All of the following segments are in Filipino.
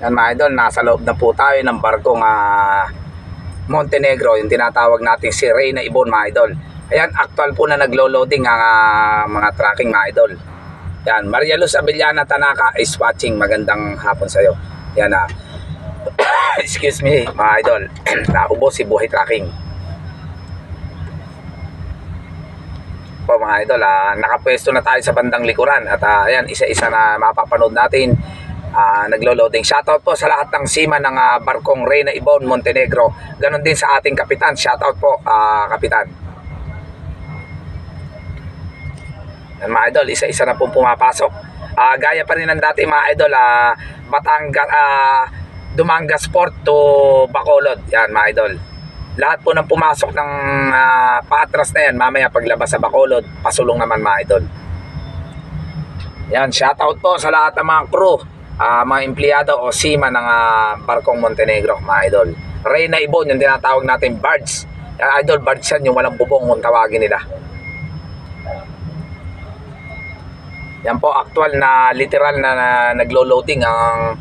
Yan mga idol, nasa loob na po tayo ng barkong Montenegro, yung tinatawag natin si Reyna Ibon mga idol. Ayan, actual po na naglo-loading ang mga tracking mga idol. Yan, Maria Luz Abellana Tanaka is watching. Magandang hapon sa'yo. Yan excuse me mga idol. Naubos si Buhay Tracking. Po mga idol, nakapwesto na tayo sa bandang likuran. At ayan, isa-isa na mapapanood natin. Naglo-loading. Shoutout po sa lahat ng seaman ng barkong Reyna Ibon Montenegro. Ganon din sa ating kapitan. Shoutout po kapitan. Yan mga idol, isa-isa na pong pumapasok. Gaya pa rin ng dati mga idol, Dumangas Port to Bacolod. Yan mga idol. Lahat po ng pumasok ng paatras na yan, mamaya paglabas sa Bacolod, pasulong naman mga idol. Yan, shoutout po sa lahat ng mga crew, mga empleyado o seaman ng barkong Montenegro mga idol. Reyna Ibon, yung tinatawag natin barge. Yan idol, barge yan, yung walang bubong kung tawagin nila. Yan po, actual na literal na naglo-loading ang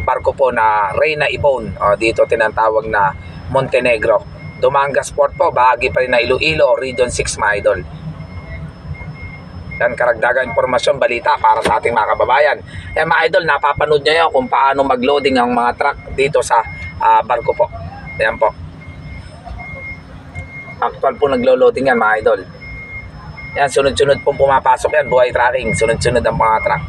barko po na Reyna Ibon, dito tinatawag na Montenegro. Dumangas Port po, bahagi pa rin na Iloilo, Region 6 mga idol. Yan, karagdagang impormasyon, balita para sa ating mga kababayan. Yan mga idol, napapanood nyo yun kung paano mag-loading ang mga truck dito sa barko po. Yan po. Actual po naglo-loading yan mga idol. Yan, sunod-sunod pong pumapasok yan, Buhay Tracking. Sunod-sunod ang mga truck.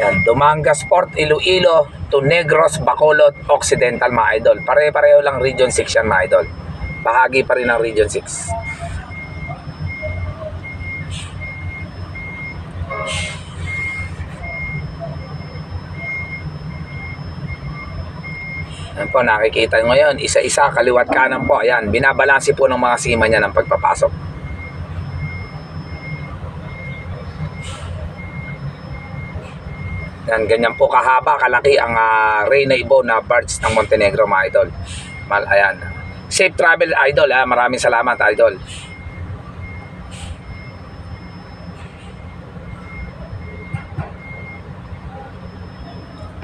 Yan, Dumangas Port, Iloilo to Negros, Bacolod, Occidental mga idol. Pare-pareho lang Region 6 yan mga idol. Bahagi pa rin ng Region 6. Yan po, nakikita nyo ngayon, isa-isa, kaliwat kanan po. Ayan, binabalansi po ng mga seaman niya ng pagpapasok. Yan, ganyan po kahaba, kalaki ang Reyna Ibon na barge ng Montenegro mga idol. Ayan. Safe travel idol, maraming salamat idol.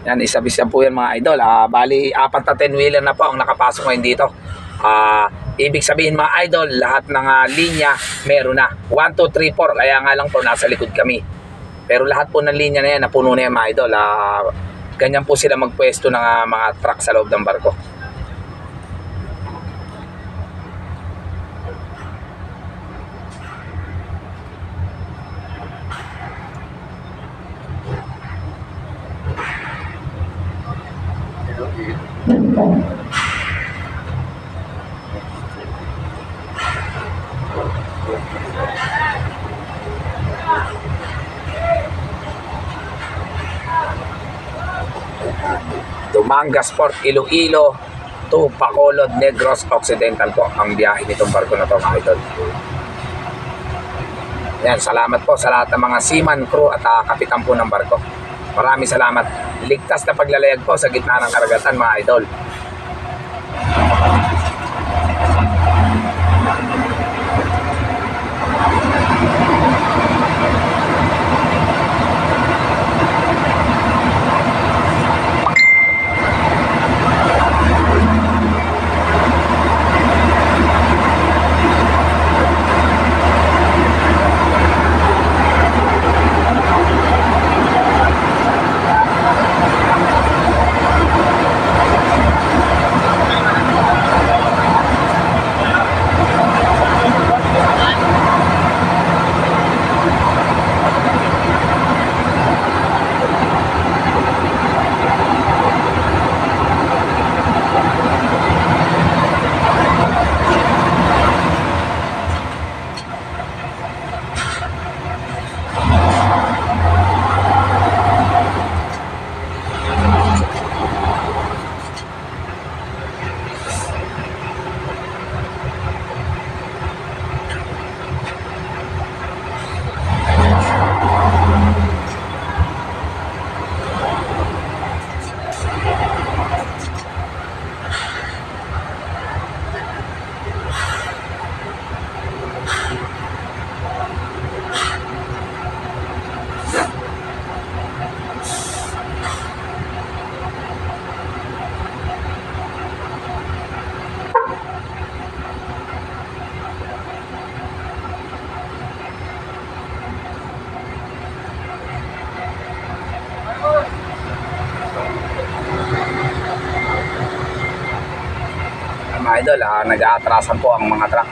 Yan, isa-bisa po yan mga idol. Bali, 4 na 10-wheeler na po ang nakapasok ngayon dito. Ibig sabihin mga idol, lahat ng linya meron na. 1, 2, 3, 4. Kaya nga lang po, nasa likod kami. Pero lahat po ng linya na yan, napuno na yan mga idol. Ganyan po sila magpwesto ng mga truck sa loob ng barko. Dumangas Port, Iloilo to Bacolod, Negros, Occidental po ang biyahe nitong barko na to mga idol. Yan, salamat po sa lahat ng mga seaman, crew at kapitan po ng barko. Maraming salamat. Ligtas na paglalayag po sa gitna ng karagatan mga idol. idol, nag-aatrasan po ang mga truck.